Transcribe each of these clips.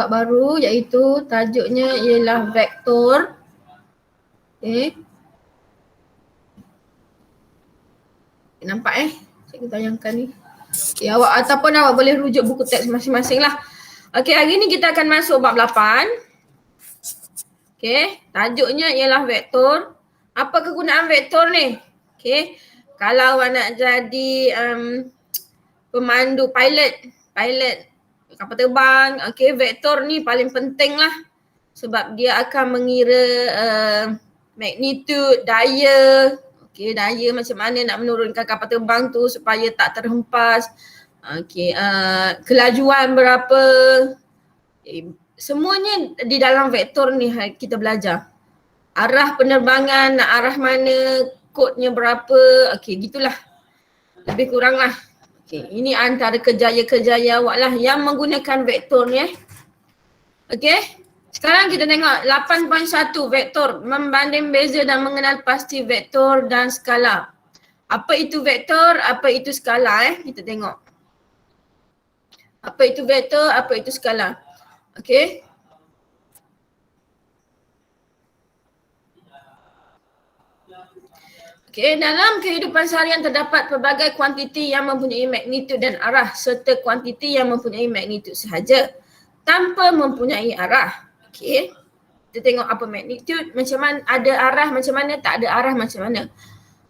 baru iaitu tajuknya ialah vektor. Okay. Nampak cikgu tayangkan ni. Okay, awak ataupun awak boleh rujuk buku teks masing-masing lah. Okay, hari ni kita akan masuk bab 8. Okay, tajuknya ialah vektor. Apa kegunaan vektor ni? Okay, kalau awak nak jadi pemandu pilot kapal terbang, okay, vektor ni paling penting lah. Sebab dia akan mengira magnitude, daya, okay, daya macam mana nak menurunkan kapal terbang tu supaya tak terhempas, okay, kelajuan berapa, semuanya di dalam vektor ni kita belajar. Arah penerbangan, nak arah mana, kodnya berapa, okay, gitulah. Lebih kurang lah. Okay, ini antara kejaya-kejaya awak lah yang menggunakan vektor ni Okay. Sekarang kita tengok 8.1 vektor, membanding beza dan mengenal pasti vektor dan skala. Apa itu vektor, apa itu skala kita tengok. Apa itu vektor, apa itu skala. Okay. Okay, dalam kehidupan seharian terdapat pelbagai kuantiti yang mempunyai magnitud dan arah serta kuantiti yang mempunyai magnitud sahaja tanpa mempunyai arah. Okay. Kita tengok apa magnitud, macam mana ada arah macam mana, tak ada arah macam mana.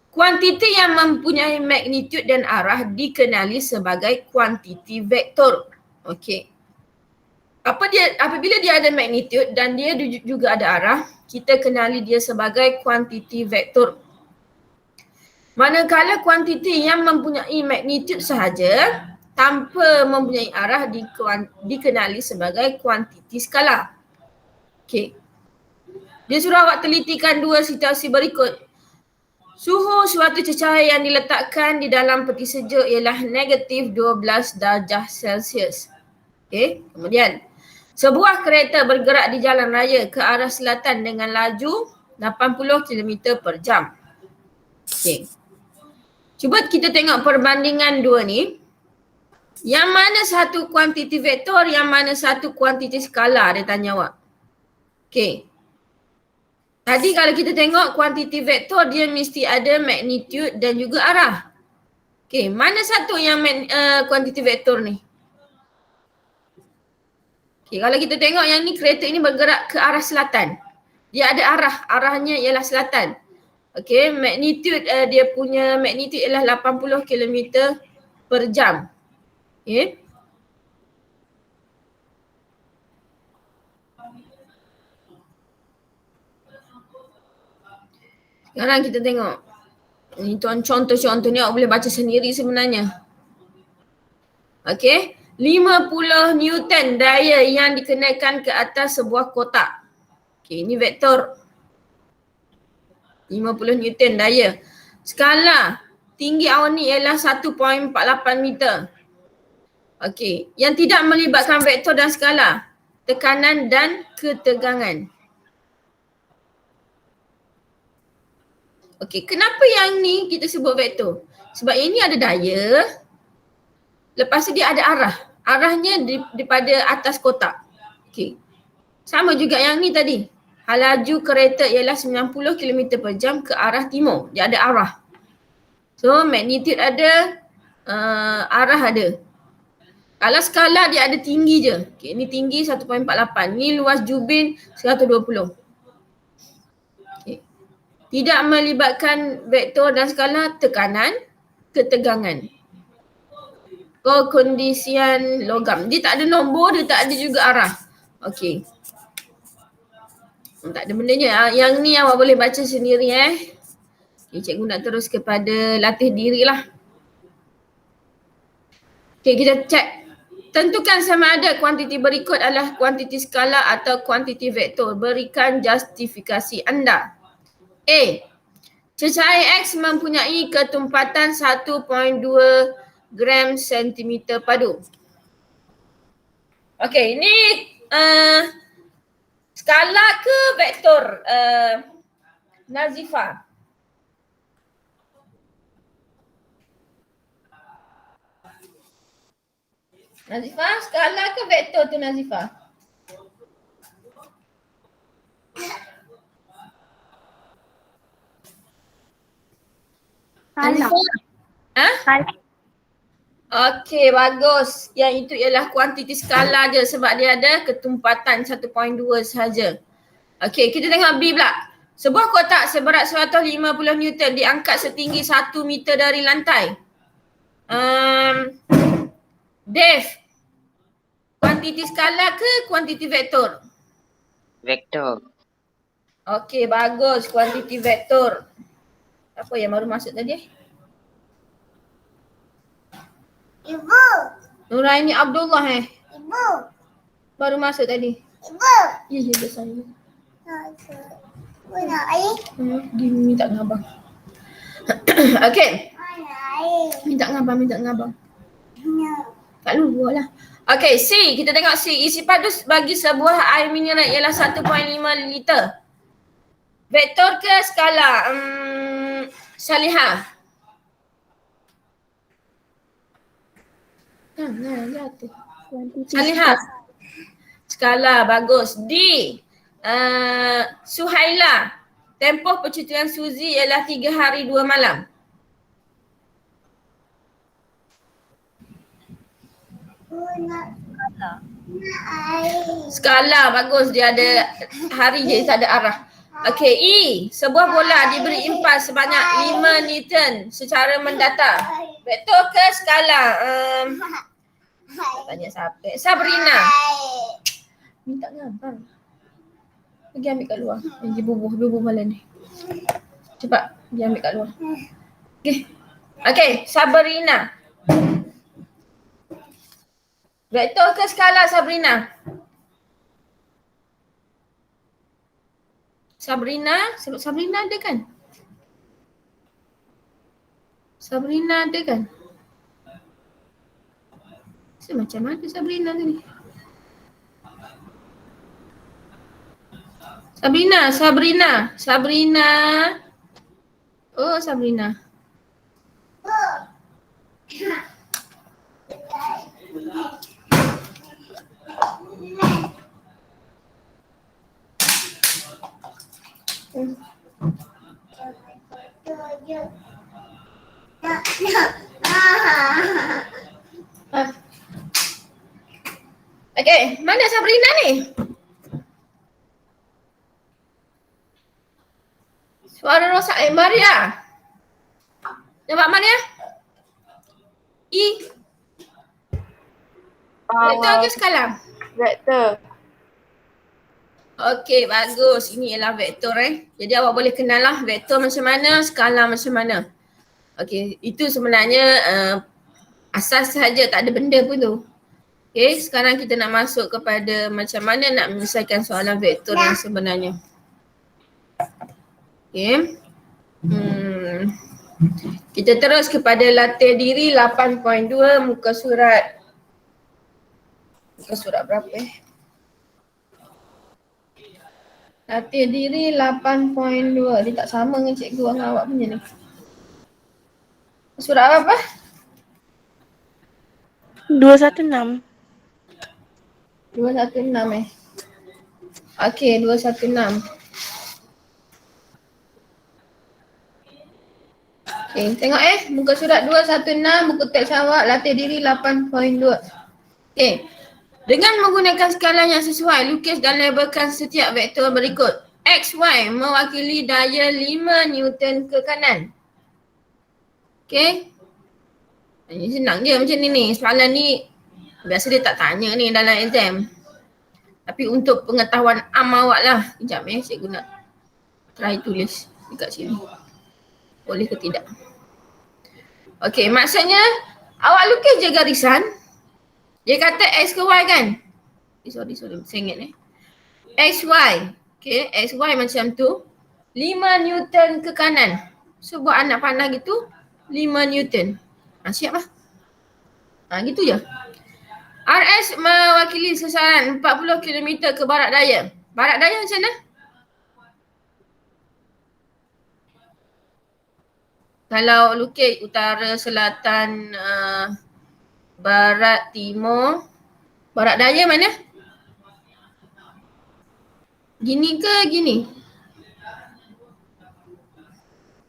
Kuantiti yang mempunyai magnitud dan arah dikenali sebagai kuantiti vektor. Okey. Apabila dia ada magnitud dan dia juga ada arah, kita kenali dia sebagai kuantiti vektor. Manakala kuantiti yang mempunyai magnitud sahaja tanpa mempunyai arah dikenali sebagai kuantiti skala. Okey. Dia suruh awak telitikan dua situasi berikut. Suhu suatu cecair yang diletakkan di dalam peti sejuk ialah negatif 12 darjah Celsius. Okey, kemudian sebuah kereta bergerak di jalan raya ke arah selatan dengan laju 80 km per jam. Okey. Cuba kita tengok perbandingan dua ni. Yang mana satu kuantiti vektor, yang mana satu kuantiti skala, dia tanya awak. Okey. Tadi kalau kita tengok kuantiti vektor dia mesti ada magnitude dan juga arah. Okey, mana satu yang kuantiti vektor ni? Okey, kalau kita tengok yang ni kereta ini bergerak ke arah selatan. Dia ada arah, arahnya ialah selatan. Okey, magnitude dia punya magnitude ialah 80 km per jam. Okey. Sekarang kita tengok. Ini contoh-contoh ni awak boleh baca sendiri sebenarnya. Okey, 50 Newton daya yang dikenakan ke atas sebuah kotak. Okey, ini vektor. 50 Newton daya. Skala tinggi awan ni ialah 1.48 meter. Okey, yang tidak melibatkan vektor dan skala, tekanan dan ketegangan. Okey, kenapa yang ni kita sebut vektor? Sebab ini ada daya, lepas tu dia ada arah. Arahnya daripada atas kotak. Okey, sama juga yang ni tadi. Laju kereta ialah 90 km per jam ke arah timur. Dia ada arah. So magnitude ada, arah ada. Kalau skala dia ada tinggi je. Okay, ni tinggi 1.48. Ni luas jubin 120. Okay. Tidak melibatkan vektor dan skala, tekanan, ketegangan. Kondisian logam. Dia tak ada nombor, dia tak ada juga arah. Okey. Tak ada bendanya. Yang ni awak boleh baca sendiri Okay, cikgu nak terus kepada latih diri lah. Okay, kita cek. Tentukan sama ada kuantiti berikut adalah kuantiti skala atau kuantiti vektor. Berikan justifikasi anda. A. Cecair X mempunyai ketumpatan 1.2 gram sentimeter padu. Okay, ini skala ke vektor Nazifah? Nazifah, skala ke vektor tu Nazifah? Handphone. Salah. Okey, bagus. Yang itu ialah kuantiti skala je sebab dia ada ketumpatan 1.2 sahaja. Okey, kita tengok B pula. Sebuah kotak seberat 150 Newton diangkat setinggi 1 meter dari lantai. Dev, kuantiti skala ke kuantiti vektor? Vektor. Okey, bagus. Kuantiti vektor. Apa yang baru masuk tadi? Ibu. Nuraini Abdullah Ibu. baru masuk tadi. Ibu. Ya, dia saya. Mana air? Dia minta dengan abang. Okey. Mana air? Minta dengan abang. Mana? Kat luar lah. Okey, C. Kita tengok C. Isi padu bagi sebuah air mineral ialah 1.5 liter. Vektor ke skala? Salihah. Jatuh. Salihah. Skala, bagus. D. Suhaila. Tempoh percutian Suzy ialah 3 hari 2 malam. Skala, bagus. Dia ada hari je, tak ada arah. Okey, E. Sebuah bola diberi impas sebanyak 5 Newton secara mendatar. Vektor ke skala? Tanya siapa? Sabrina. Minta dengan abang. Pergi ambil kat luar. Pergi bubuh malam ni. Cepat, pergi ambil kat luar. Okey, Sabrina. Vektor ke skala Sabrina? Sabrina ada kan? Sabrina ada kan? Macam mana Sabrina tadi? Sabrina. Oh, Sabrina. Okey, mana Sabrina ni? Suara rosak Maria. Nampak Maria? E. Vektor ke skala? Vektor. Okey, bagus. Ini ialah vektor Jadi awak boleh kenal lah vektor macam mana, skala macam mana. Okey, itu sebenarnya asas sahaja, tak ada benda pun tu. Okey, sekarang kita nak masuk kepada macam mana nak menyelesaikan soalan vektor yang sebenarnya. Okey. Kita terus kepada latih diri 8.2 muka surat. Muka surat berapa Latih diri 8.2. Dia tak sama dengan cikgu dengan awak punya ni. Surat apa? 216. 216 Okey, 216. Okey, tengok muka surat 216, buku teks awak, latih diri 8.2. Okey. Dengan menggunakan skala yang sesuai, lukis dan labelkan setiap vektor berikut. X, Y mewakili daya 5 Newton ke kanan. Okey. Ini senang je macam ni. Soalan ni biasa dia tak tanya ni dalam exam. Tapi untuk pengetahuan am awak lah. Sekejap cikgu nak try tulis dekat sini. Boleh ke tidak? Okey, maksudnya awak lukis je garisan. Dia kata X ke Y kan? Sorry, saya ingat X, Y. Okay, X, Y macam tu. 5 Newton ke kanan. So buat anak panah gitu, 5 Newton. Siap lah. Gitu je. RS mewakili sasaran 40 km ke barat daya. Barat daya macam mana? Kalau lukis utara, selatan, barat, timur, barat daya mana? Gini ke gini?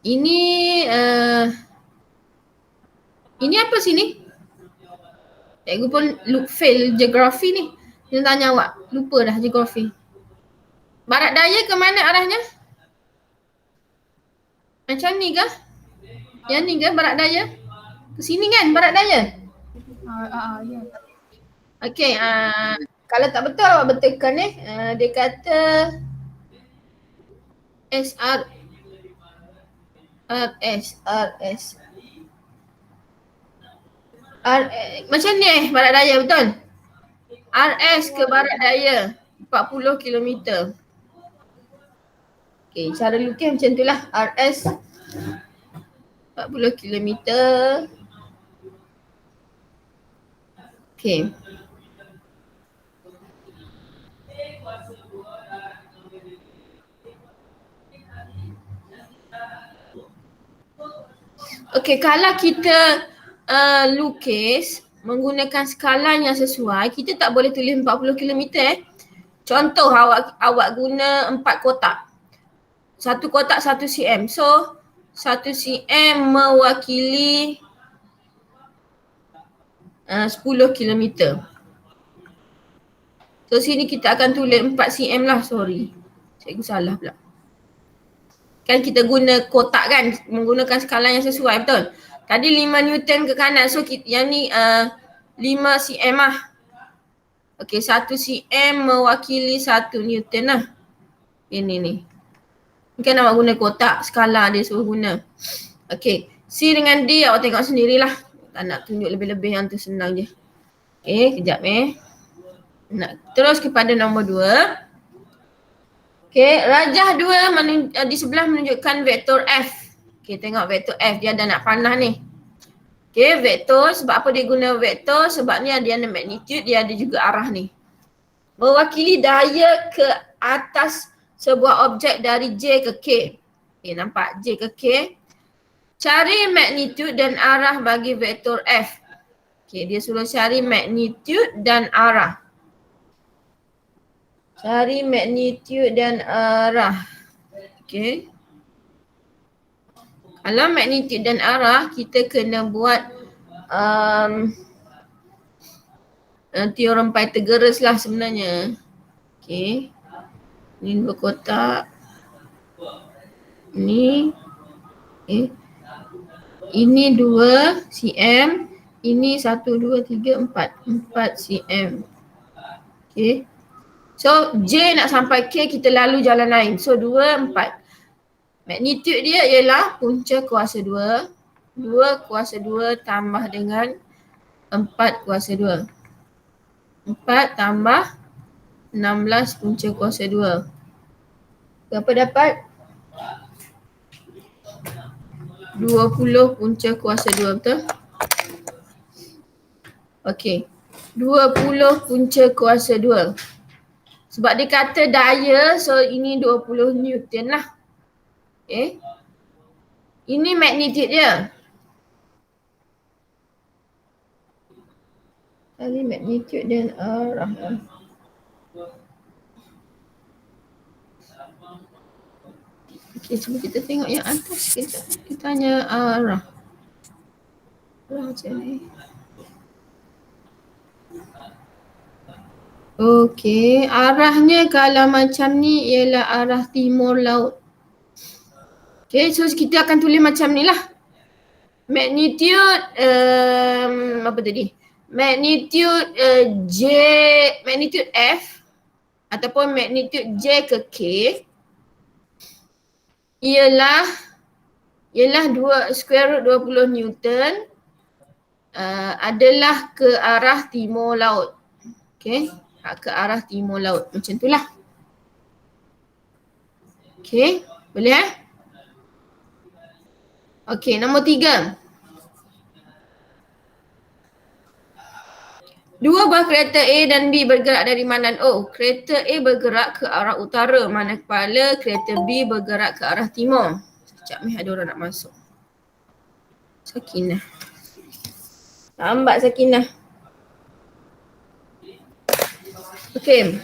Ini Ini apa sini? Cikgu pun fail geografi ni. Dia tanya awak, lupa dah geografi. Barat daya ke mana arahnya? Macam ni ke? Yang ni ke barat daya? Ke sini kan barat daya? Ya. Okey, kalau tak betul awak betulkan dia kata SR RS macam ni barat daya betul? RS ke barat daya 40 km. Okey, cara lukis macam tu lah. RS 40 km. Okey. Okey, kalau kita lukis menggunakan skala yang sesuai, kita tak boleh tulis 40 km Contoh awak guna 4 kotak. Satu kotak 1 cm. So 1 cm mewakili 10 km. So sini kita akan tulis 4 cm lah, sorry. Cikgu salah pula. Kan kita guna kotak kan, menggunakan skala yang sesuai, betul? Tadi 5 Newton ke kanan, so yang ni 5 cm lah. Okey, 1 cm mewakili 1 Newton lah. Ini ni. Kan awak guna kotak, skala dia suruh guna. Okey, C dengan D awak tengok sendirilah. Tak nak tunjuk lebih-lebih, yang tu senang je. Okey, kejap Nak terus kepada nombor 2. Okey, rajah 2 di sebelah menunjukkan vektor F. Okey, tengok vektor F, dia ada nak panah ni. Okey, vektor, sebab apa dia guna vektor? Sebab ni dia ada magnitude, dia ada juga arah ni. Mewakili daya ke atas sebuah objek dari J ke K. Okey, nampak J ke K. Cari magnitude dan arah bagi vektor F. Okey, dia suruh cari magnitude dan arah. Cari magnitude dan arah. Okey. Kalau magnitude dan arah, kita kena buat teorem Pythagoras lah sebenarnya. Okey. Ni 2 kotak. Ni. Okay. Ini 2 cm. Ini 1, 2, 3, 4. 4 cm. Okey. So J nak sampai K, kita lalu jalan lain. So 2, 4. Magnitude dia ialah punca kuasa 2. 2 kuasa 2 tambah dengan 4 kuasa 2. 4 tambah 16 punca kuasa 2. Berapa dapat? 20 punca kuasa 2, betul? Okey. 20 punca kuasa 2. Sebab dia kata daya, so ini 20 Newton lah. Okay. Ini magnitude dia. Kali magnitude dan arah. Okay, cuba kita tengok yang atas. Kita tanya arah. Arah macam ni. Okey, arahnya kalau macam ni ialah arah timur laut. Okey, so kita akan tulis macam ni lah. Magnitude, apa tadi? Magnitude J, magnitude F ataupun magnitude J ke K ialah 2 square root 20 Newton adalah ke arah timur laut. Okey. Ke arah timur laut. Macam itulah. Okey. Boleh Okey, nombor 3. 2 buah kereta A dan B bergerak dari Mandan O. Kereta A bergerak ke arah utara, manakala kereta B bergerak ke arah timur. Sekejap ni ada orang nak masuk. Sakinah. Lambat Sakinah. Okey.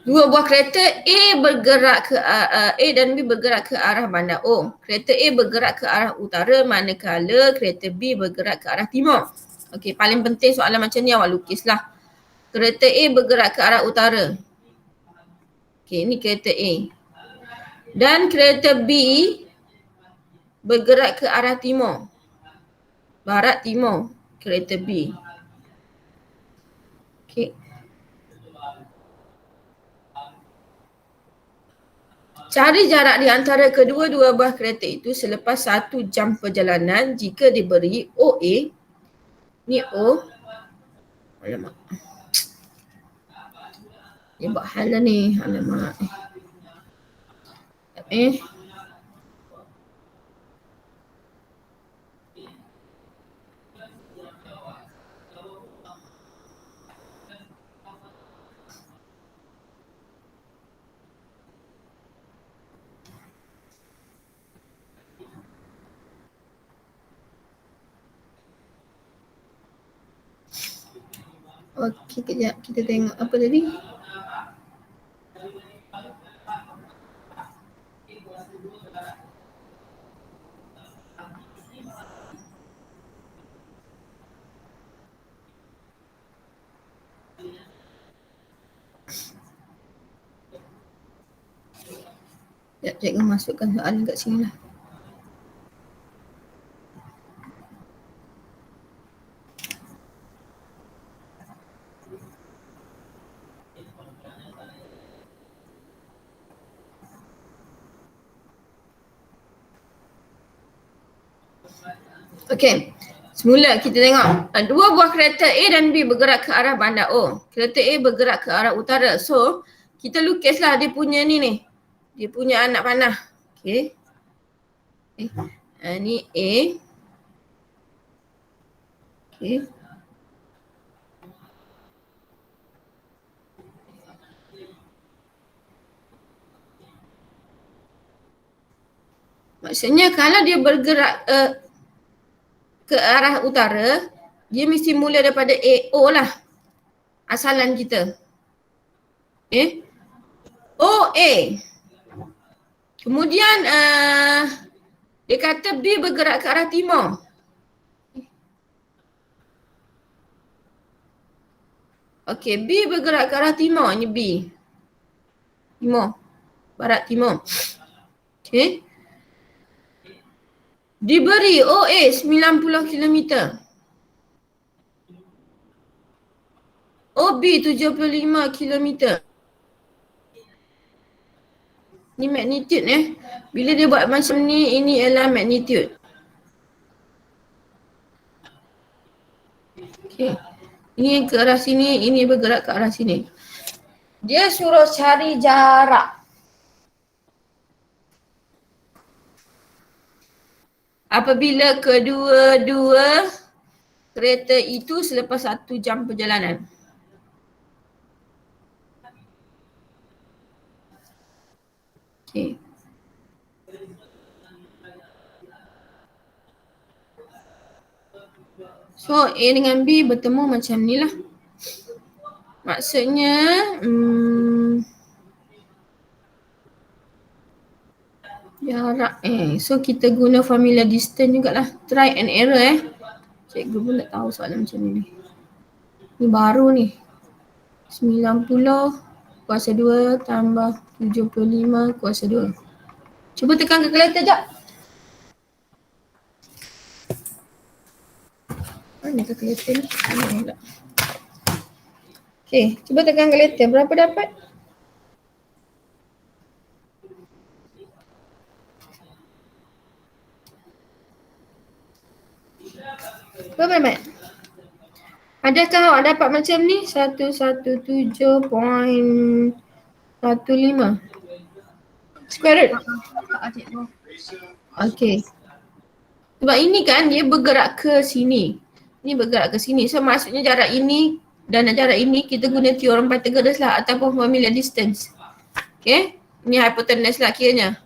2 Dua buah kereta A bergerak ke A dan B bergerak ke arah bandar O. Kereta A bergerak ke arah utara manakala kereta B bergerak ke arah timur. Okey, paling penting soalan macam ni awak lukislah. Kereta A bergerak ke arah utara. Okey, ini kereta A. Dan kereta B bergerak ke arah timur. Barat timur kereta B. Okey. Cari jarak di antara kedua-dua buah kereta itu selepas 1 jam perjalanan jika diberi OA. Ni O. Alamak. Dia buat hal lah ni. Alamak. Okey, kejap kita tengok apa tadi. Sekejap cikgu masukkan soalan kat sini lah. Okey, semula kita tengok dua buah kereta A dan B bergerak ke arah bandar O. Kereta A bergerak ke arah utara. So, kita lukislah dia punya ni. Dia punya anak panah. Okey. Ni A. Okey. Maksudnya kalau dia bergerak ke arah utara, dia mesti mula daripada AO lah. Asalan kita. Okay. OA. Kemudian dia kata B bergerak ke arah timur. Okey, B bergerak ke arah timur. Ini B. Timur. Barat timur. Okey. Diberi OA 90 km. OB 75 km. Ni magnitude Bila dia buat macam ni, ini adalah magnitude. Okay. Ini ke arah sini, ini bergerak ke arah sini. Dia suruh cari jarak. Apabila kedua-dua kereta itu selepas 1 jam perjalanan. Okay. So A dengan B bertemu macam ni lah. Maksudnya jarak so kita guna formula distance jugalah. Try and error Cikgu pun tak tahu soalan macam ni. Ni baru ni. 90 kuasa 2 tambah 75 kuasa 2. Cuba tekan kalkulator jap. Mana kalkulator ni? Okay, cuba tekan kalkulator. Berapa dapat? Berapa dapat? Adakah awak dapat macam ni? 117.15 square root? Okay. Sebab ini kan dia bergerak ke sini. Ini bergerak ke sini. So maksudnya jarak ini dan jarak ini kita guna teorem Pythagoras lah ataupun formula distance. Okay. Ini hypotenuse lah kiranya.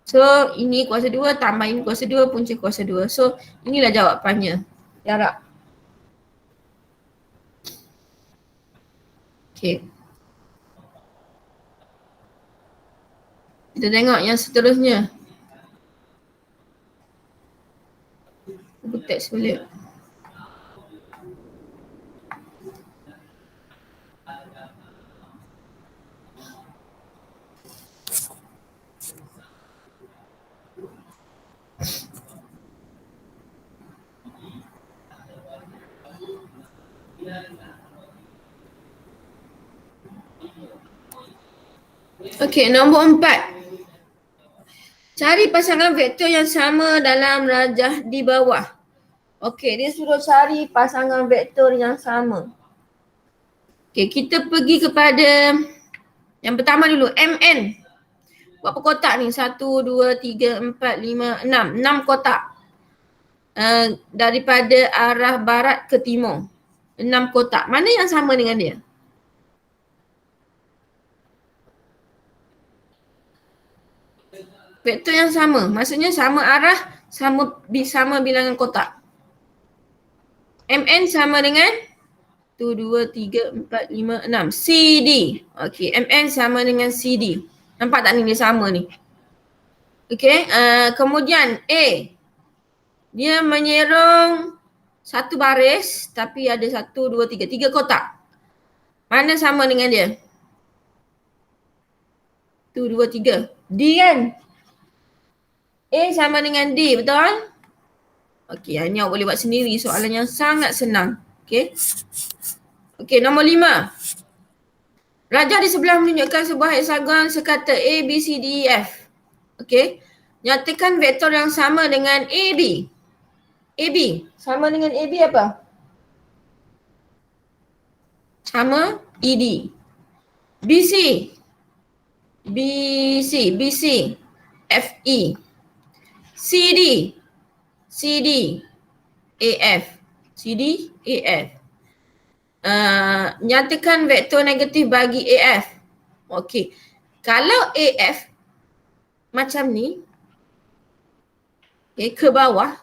So ini kuasa 2 tambah ini kuasa 2 punca kuasa 2. So inilah jawapannya. Jarak. Okay. Kita tengok yang seterusnya. Aku teks balik. Okey, nombor 4. Cari pasangan vektor yang sama dalam rajah di bawah. Okey, dia suruh cari pasangan vektor yang sama. Okey, kita pergi kepada yang pertama dulu, MN. Berapa kotak ni? 1, 2, 3, 4, 5, 6. 6 kotak. Daripada arah barat ke timur. 6 kotak. Mana yang sama dengan dia? Vektor yang sama. Maksudnya sama arah, sama bilangan kotak. MN sama dengan 1, 2, 3, 4, 5, 6. CD. Okey, MN sama dengan CD. Nampak tak ni dia sama ni? Okey, kemudian A. Dia menyerong satu baris tapi ada 1, 2, 3. 3 kotak. Mana sama dengan dia? 1, 2, 3. D kan? A sama dengan D, betul? Okey, ini awak boleh buat sendiri. Soalan yang sangat senang. Okey. Okey, nombor 5. Rajah di sebelah menunjukkan sebuah heksagon sekata A, B, C, D, E, F. Okey. Nyatakan vektor yang sama dengan AB. AB. Sama dengan AB apa? Sama ED. BC. BC. BC. FE. CD. CD. AF. CD. AF. Nyatakan vektor negatif bagi AF. Okey. Kalau AF macam ni, okay, ke bawah,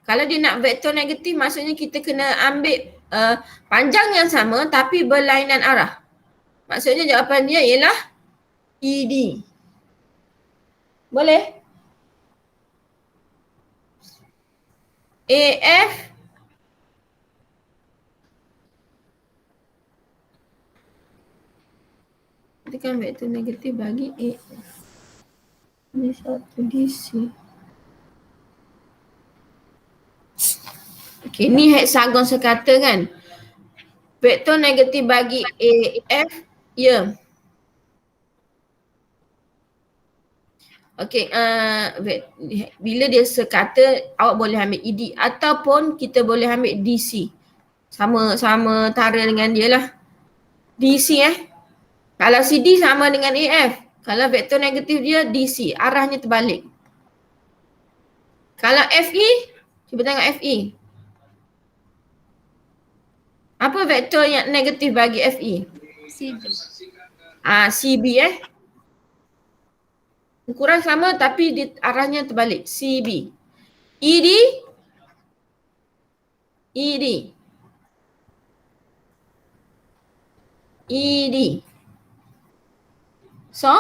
kalau dia nak vektor negatif maksudnya kita kena ambil panjang yang sama tapi berlainan arah. Maksudnya jawapan dia ialah ED. Boleh? AF tekan vektor negatif bagi AF. Ini satu DC. Okey, ni heksagon sekata kan. Vektor negatif bagi AF, ya. Okey, bila dia sekata awak boleh ambil ED ataupun kita boleh ambil DC. Sama tara dengan dia lah. DC Kalau CD sama dengan AF. Kalau vektor negatif dia DC, arahnya terbalik. Kalau FE, cuba tengok FE. Apa vektor yang negatif bagi FE? CB. CB Ukuran sama tapi arahnya terbalik. CB. ED. ED. ED. So?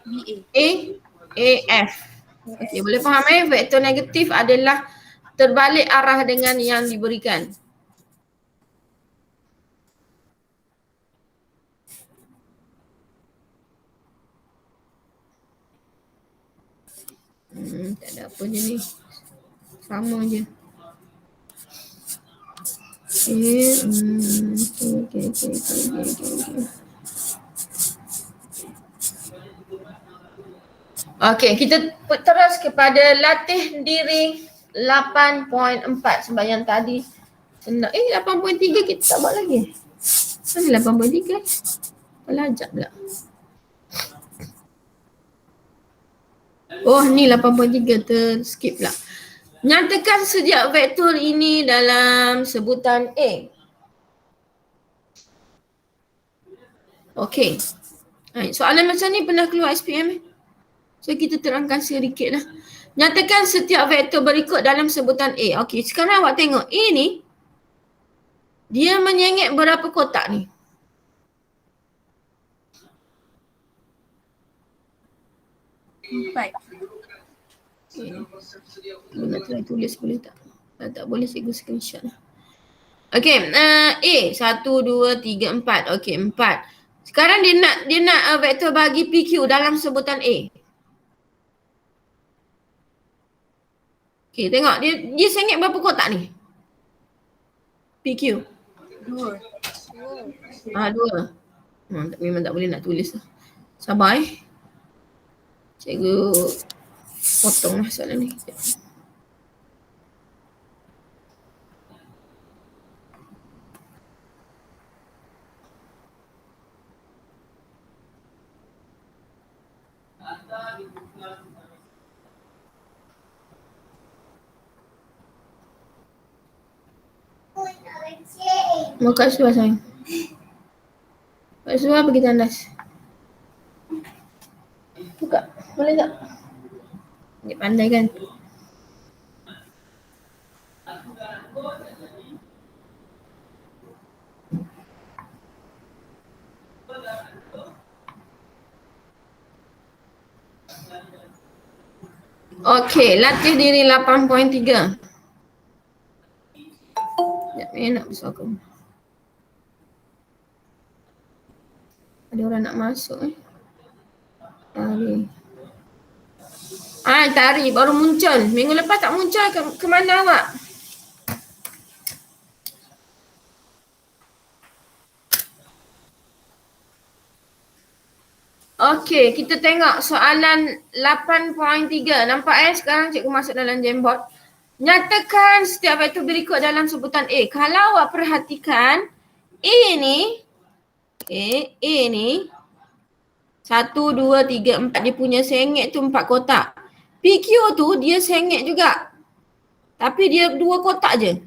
BA. AF. Okey, boleh faham vektor negatif adalah terbalik arah dengan yang diberikan. Tak ada apa je ni. Sama je. Okey. Okey, kita terus kepada latih diri 8.4 sebab yang tadi senang. 8.3 kita tak buat lagi. Mana 8.3? Pelajak pula. Oh ni 8.3 terskip pula. Nyatakan sejak vektor ini dalam sebutan A. Okey. Soalan macam ni pernah keluar SPM So kita terangkan sedikit lah. Nyatakan setiap vektor berikut dalam sebutan A. Okey, sekarang awak tengok A ni dia menyengit berapa kotak ni? 4. Okay. Nak try tulis boleh tak? Kalau tak boleh cikgu screenshot lah. Okay, A 1, 2, 3, 4. Okay, 4. Sekarang dia nak vektor bagi PQ dalam sebutan A. Okay, tengok dia sengit berapa kotak ni? PQ. 2. 2. Memang tak boleh nak tulis lah. Sabar Cikgu potong lah soalan ni. Mau kat Suha sayang. Kat Suha pergi tandas. Buka. Boleh tak? Dia pandai kan? Okey, latih diri 8.3. Sekejap nak bersuara. Ada orang nak masuk Tari. Tari baru muncul. Minggu lepas tak muncul ke mana awak? Okey, kita tengok soalan 8.3. Nampak sekarang cikgu masuk dalam Jamboard. Nyatakan setiap vektor berikut dalam sebutan A. Kalau awak perhatikan A ni, A ni 1, 2, 3, 4 dia punya sengit tu 4 kotak. PQ tu dia sengit juga. Tapi dia 2 kotak je.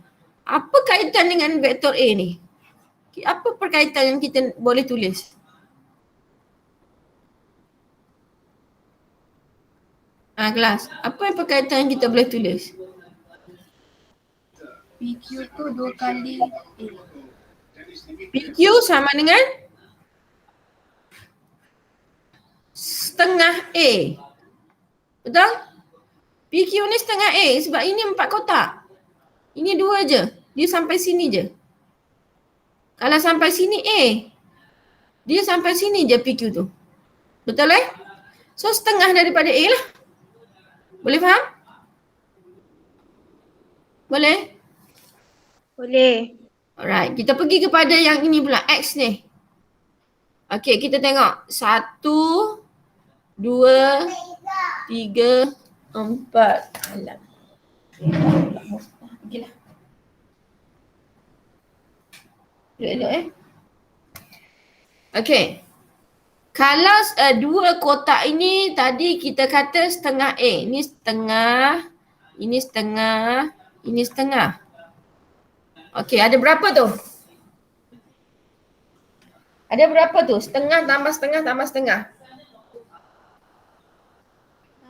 Apa kaitan dengan vektor A ni? Apa perkaitan yang kita boleh tulis? Kelas. Apa yang perkaitan yang kita boleh tulis? PQ tu 2 kali A. PQ sama dengan setengah A. Betul? PQ ni setengah A sebab ini 4 kotak. Ini 2 je. Dia sampai sini je. Kalau sampai sini A, dia sampai sini je PQ tu. Betul So setengah daripada A lah. Boleh faham? Boleh? Boleh. Alright, kita pergi kepada yang ini pula, X ni. Okay, kita tengok. 1, 2, 3, 4. Alam. Pergilah. Duduk-duduk Okay. Kalau 2 kotak ini tadi kita kata setengah A. Ini setengah, ini setengah, ini setengah. Okey, ada berapa tu? Ada berapa tu? Setengah tambah setengah tambah setengah.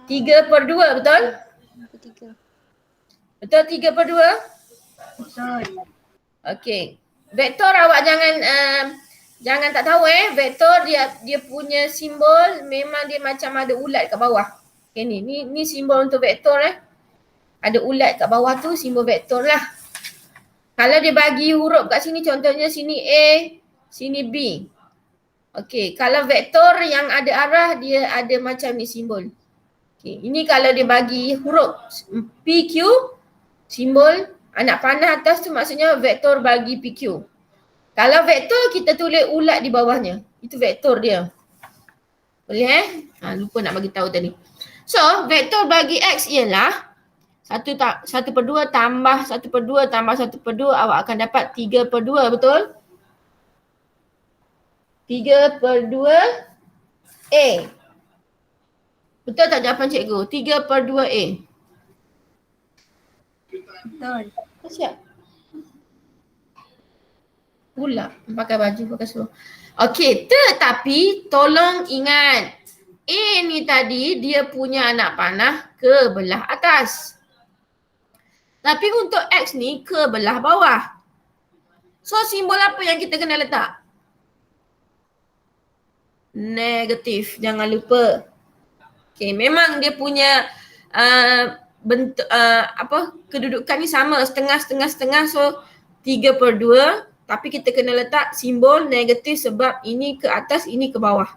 3/2, betul? 3. Betul 3/2? Betul. Okey. Vektor awak jangan tak tahu vektor dia punya simbol memang dia macam ada ulat kat bawah. Okay, ni simbol untuk vektor Ada ulat kat bawah tu simbol vektor lah. Kalau dia bagi huruf kat sini contohnya sini A, sini B. Okey, kalau vektor yang ada arah dia ada macam ni simbol. Okey, ini kalau dia bagi huruf PQ simbol anak panah atas tu maksudnya vektor bagi PQ. Kalau vektor kita tulis ulat di bawahnya. Itu vektor dia. Boleh lupa nak bagi tahu tadi. So, vektor bagi X ialah 1/2 tambah 1/2 tambah 1/2 awak akan dapat 3/2, betul? 3/2 A. Betul tak jawapan cikgu? 3/2 A. Betul. Siap. Pula pakai baju pakai seluar. Okey, tetapi tolong ingat A ni tadi dia punya anak panah ke belah atas. Tapi untuk X ni ke belah bawah. So simbol apa yang kita kena letak? Negatif, jangan lupa. Okay, memang dia punya bentuk kedudukan ni sama, setengah, so 3/2, tapi kita kena letak simbol negatif sebab ini ke atas, ini ke bawah.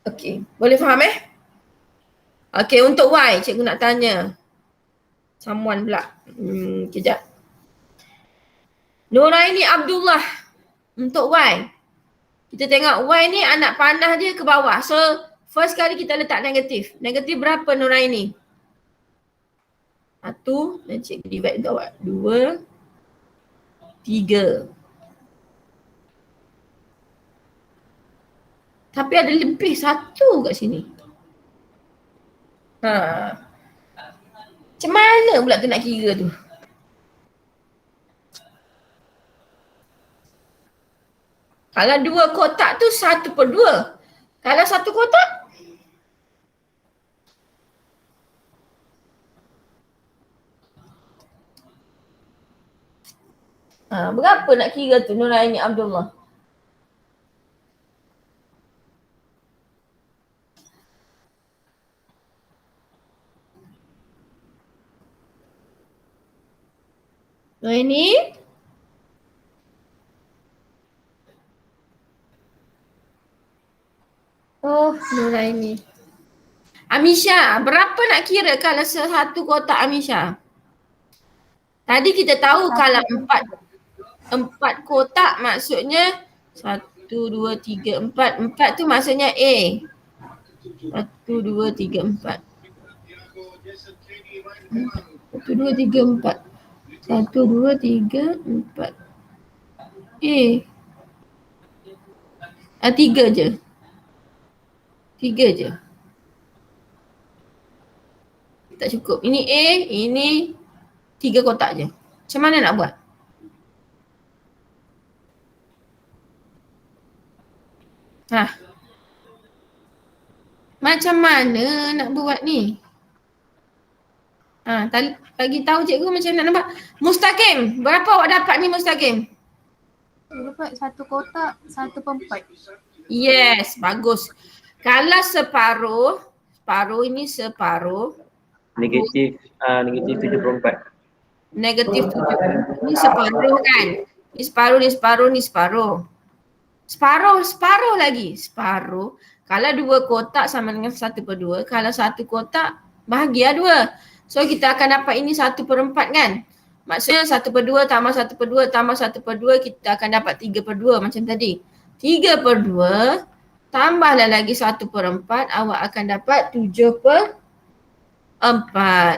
Okay, boleh faham Okay, untuk Y cikgu nak tanya. Someone pula. Kejap. Nuraini Abdullah. Untuk Y. Kita tengok Y ni anak panah dia ke bawah. So, first kali kita letak negatif. Negatif berapa Nuraini? 1, dan cikgu divide untuk awak. 2, 3. Tapi ada lebih 1 kat sini. Macam mana pula tu nak kira tu? Kalau 2 kotak tu 1/2. Kalau 1 kotak? Berapa nak kira tu Nuraini Abdullah? Nuraini? Oh, Nuraini. Amisha, berapa nak kira kalau 1 kotak Amisha? Tadi kita tahu kalau 4 kotak maksudnya 1, 2, 3, 4. 4 tu maksudnya A. 1, 2, 3, 4. 1, 2, 3, 4. 1, 2, 3, 4. A. 3 je. 3 je. Tak cukup. Ini A, ini 3 kotak je. Macam mana nak buat? Macam mana nak buat ni? Bagi tahu cikgu macam nak nampak. Mustaqim, berapa awak dapat ni Mustaqim? Dapat 1 kotak 1/4. Yes, bagus. Kalau separuh ini separuh. Negatif 7/4. Negatif 7. Ni separuh kan? Ni separuh, ni separuh, ni separuh. Separuh lagi. Separuh. Kalau 2 kotak sama dengan 1/2. Kalau 1 kotak bahagia 2. So kita akan dapat ini 1/4 kan? Maksudnya 1/2 tambah 1/2 tambah 1/2 kita akan dapat 3/2 macam tadi. 3/2 tambahlah lagi 1/4 awak akan dapat 7/4.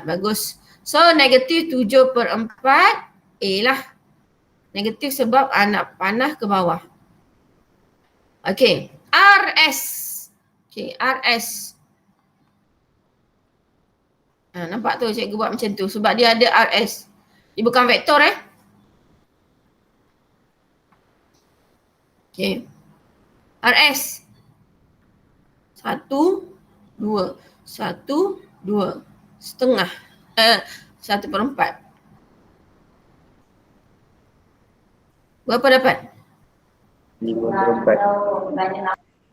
Bagus. So negatif 7/4 A lah. Negatif sebab anak panah ke bawah. Okay. RS. Okay, RS. Nampak tu cikgu buat macam tu sebab dia ada RS. Dia bukan vektor Okay. RS. 1, 2. 1, 2. Setengah. 1/4. Berapa dapat? 5/4.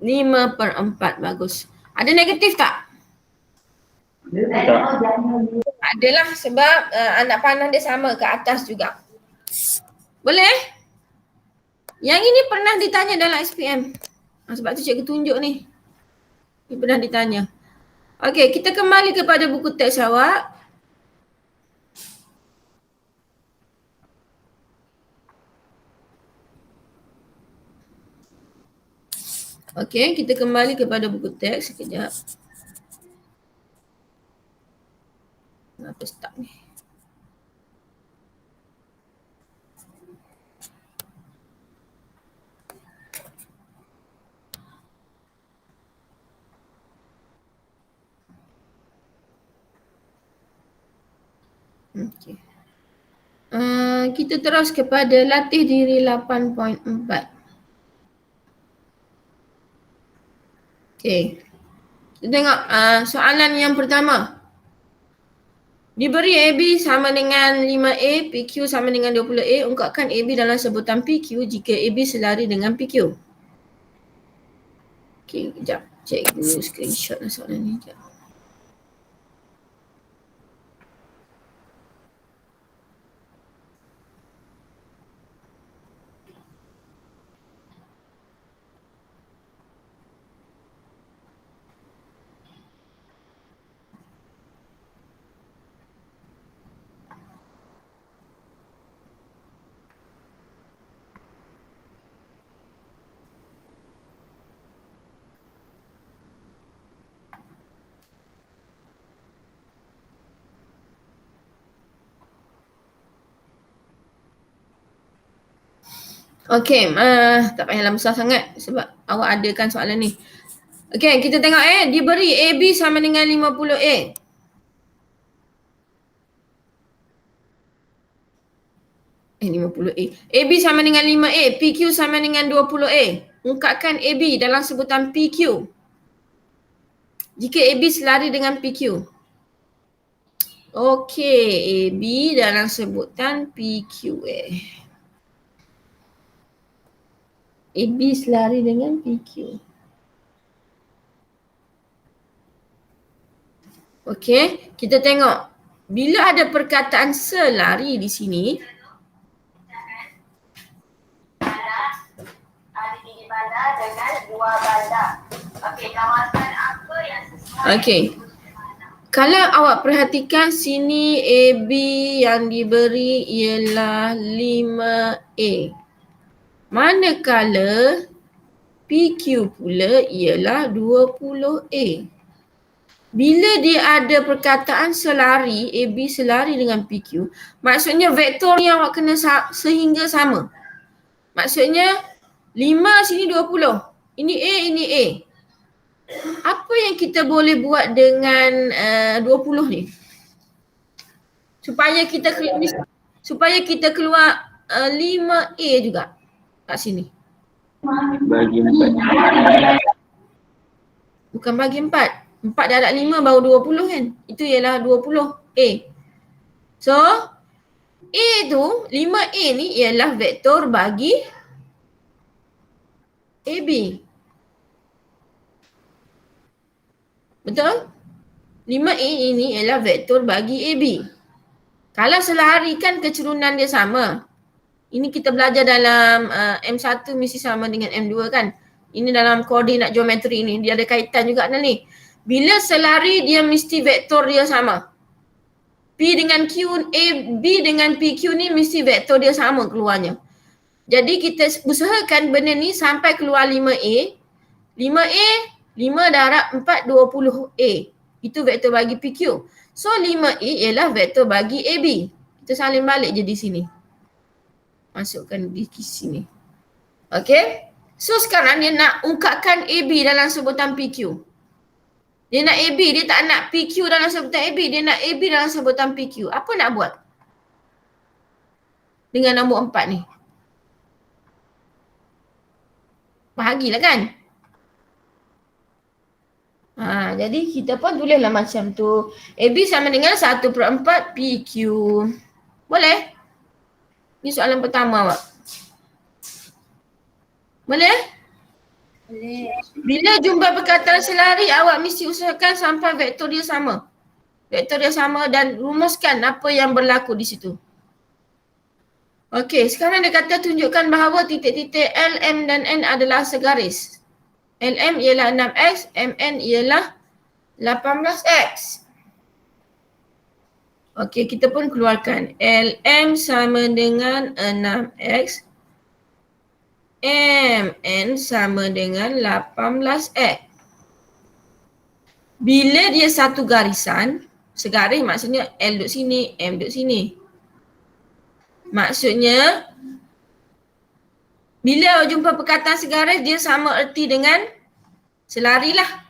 5/4. Bagus. Ada negatif tak? Tak. Adalah sebab anak panah dia sama ke atas juga. Boleh? Yang ini pernah ditanya dalam SPM. Sebab tu cikgu tunjuk ni. Ini pernah ditanya. Okey, kita kembali kepada buku teks awak. Okey, kita kembali kepada buku teks sekejap. Kenapa stuck ni? Okey. Kita terus kepada latih diri 8.4. Okey. Kita tengok soalan yang pertama. Diberi AB sama dengan 5A, PQ sama dengan 20A, ungkapkan AB dalam sebutan PQ jika AB selari dengan PQ. Okey, kejap. Cikgu screenshot lah soalan ni. Sekejap. Okey, tak payahlah besar sangat sebab awak adakan soalan ni. Okey, kita tengok diberi AB sama dengan 50A. Eh 50A. AB sama dengan 5A, PQ sama dengan 20A. Ungkapkan AB dalam sebutan PQ. Jika AB selari dengan PQ. Okey, AB dalam sebutan PQ AB selari dengan PQ. Okey, kita tengok. Bila ada perkataan selari di sini, ada tiga bandar dengan dua bandar. Okey, kawasan apa yang sesuai? okey. Kalau awak perhatikan sini AB yang diberi ialah 5A. Manakala PQ pula ialah 20A. Bila dia ada perkataan selari, AB selari dengan PQ, maksudnya vektor yang awak kena sehingga sama. Maksudnya 5 sini 20. Ini A, ini A. Apa yang kita boleh buat dengan 20 ni? Supaya kita keluar 5A juga kat sini. Bagi 4. Bukan bagi 4. 4 darab 5 baru 20 kan? Itu ialah 20A. So, A tu, 5A ni ialah vektor bagi AB. Betul? 5A ini ialah vektor bagi AB. Kalau selari kan kecurunan dia sama. Ini kita belajar dalam M1 mesti sama dengan M2 kan. Ini dalam koordinat geometri ni, dia ada kaitan juga dengan ni. Bila selari dia mesti vektor dia sama. P dengan Q, AB dengan PQ ni mesti vektor dia sama keluarnya. Jadi kita usahakan benda ni sampai keluar 5A. 5A, 5 darab 4, 20A. Itu vektor bagi PQ. So 5A ialah vektor bagi AB. Kita salin balik je di sini. Masukkan di sini. Okay. So sekarang dia nak ungkapkan AB dalam sebutan PQ. Dia nak AB, dia tak nak PQ dalam sebutan AB. Dia nak AB dalam sebutan PQ. Apa nak buat? Dengan nombor 4 ni. Bahagilah kan? Jadi kita pun tulislah macam tu. AB sama dengan 1/4 PQ. Boleh? Ni soalan pertama awak. Boleh? Boleh. Bila jumpa perkataan selari, awak mesti usahakan sampai vektor dia sama. Vektor dia sama dan rumuskan apa yang berlaku di situ. Okey, sekarang dia kata tunjukkan bahawa titik-titik L, M dan N adalah segaris. LM ialah 6X, MN ialah 18X. Okey, kita pun keluarkan. LM sama dengan 6X. MN sama dengan 18X. Bila dia satu garisan, segaris maksudnya L duduk sini, M duduk sini. Maksudnya, bila jumpa perkataan segaris, dia sama erti dengan selari lah.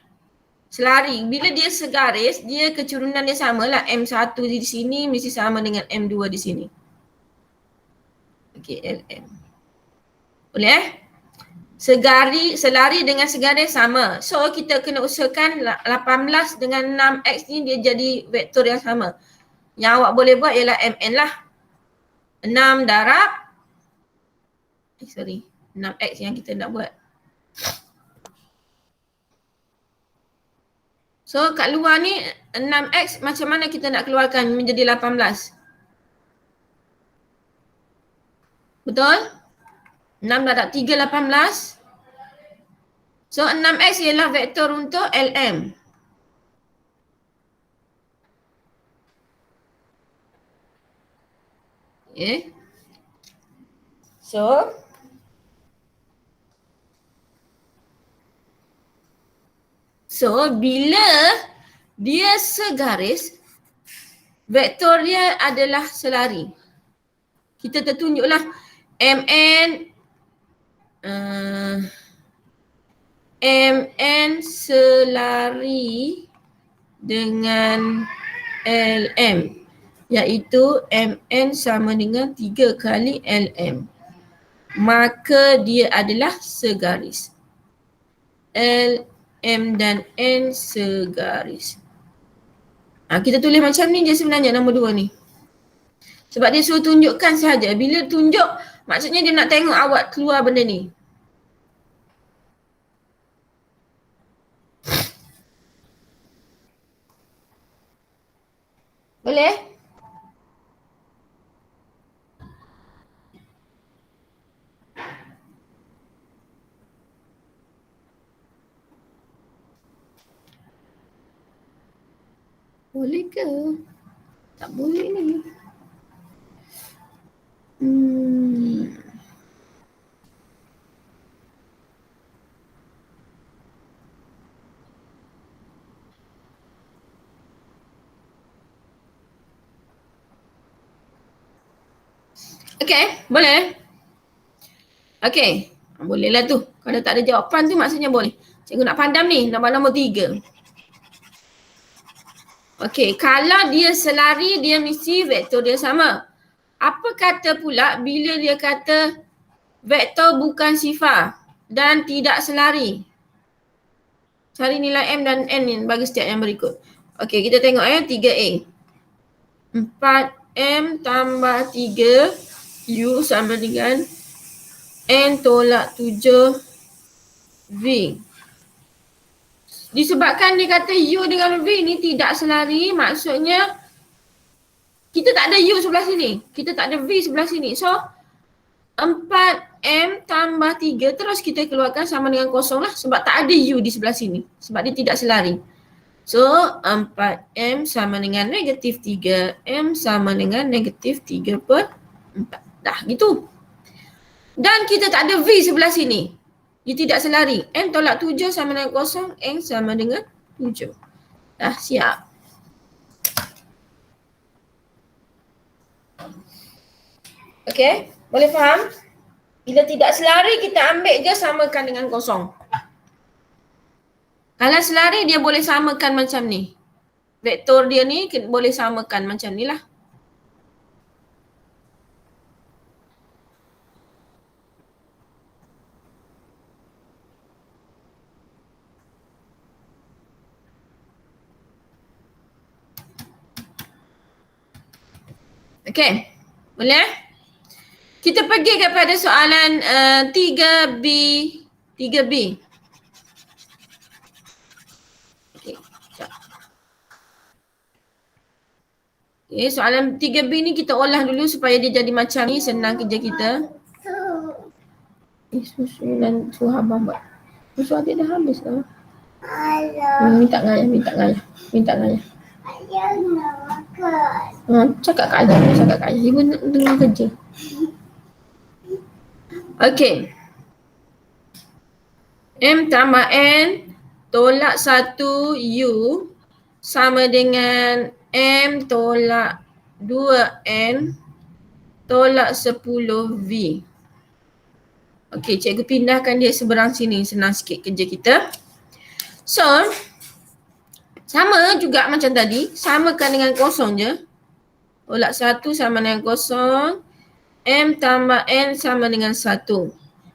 Selari. Bila dia segaris, dia kecurunan dia samalah. M1 di sini mesti sama dengan M2 di sini. Okey, LM. Boleh selari dengan segaris sama. So kita kena usahakan 18 dengan 6X ni dia jadi vektor yang sama. Yang awak boleh buat ialah MN lah. 6 darab 6X yang kita nak buat. So kat luar ni 6x macam mana kita nak keluarkan menjadi 18? Betul? 6 darab 3, 18. So 6x ialah vektor untuk LM. Okay. So bila dia segaris, vektor dia adalah selari. Kita tertunjuklah MN selari dengan LM, iaitu MN sama dengan 3 kali LM. Maka dia adalah segaris. LM dan N segaris. Kita tulis macam ni je sebenarnya nombor 2 ni. Sebab dia suruh tunjukkan sahaja. Bila tunjuk, maksudnya dia nak tengok awak keluar benda ni. Boleh? Boleh ke? Tak boleh ni. Okay, boleh? Okay, bolehlah tu. Kalau tak ada jawapan tu maksudnya boleh. Cikgu nak pandam ni, nombor 3. Okay, kalau dia selari, dia mesti vektor dia sama. Apa kata pula bila dia kata vektor bukan sifar dan tidak selari? Cari nilai M dan N ni bagi setiap yang berikut. Okay, kita tengok 3A. 4M tambah 3U sama dengan N tolak 7V. Disebabkan dia kata U dengan V ni tidak selari, maksudnya kita tak ada U sebelah sini. Kita tak ada V sebelah sini. So 4M tambah 3 terus kita keluarkan sama dengan kosong lah. Sebab tak ada U di sebelah sini. Sebab dia tidak selari. So 4M sama dengan negatif 3M sama dengan negatif 3/4. Dah gitu. Dan kita tak ada V sebelah sini. Dia tidak selari. N tolak 7 sama dengan kosong. N sama dengan 7. Dah siap. Okay, boleh faham? Bila tidak selari kita ambil je samakan dengan kosong. Kalau selari dia boleh samakan macam ni. Vektor dia ni boleh samakan macam ni lah. Okay, boleh? Kita pergi kepada soalan 3B. Okay, okay, soalan 3B ni kita olah dulu supaya dia jadi macam ni, senang kerja kita. Susu dan susu abang buat. Susu adik dah habis lah. Minta ngayah. Ayah nak makan. Cakap kat ayah. Ibu tengah kerja. Okay. M tambah N tolak 1U sama dengan M tolak 2N tolak 10V. Okay, cikgu pindahkan dia seberang sini. Senang sikit kerja kita. So, sama juga macam tadi. Samakan dengan kosong je. Tolak 1 sama dengan kosong. M tambah N sama dengan 1.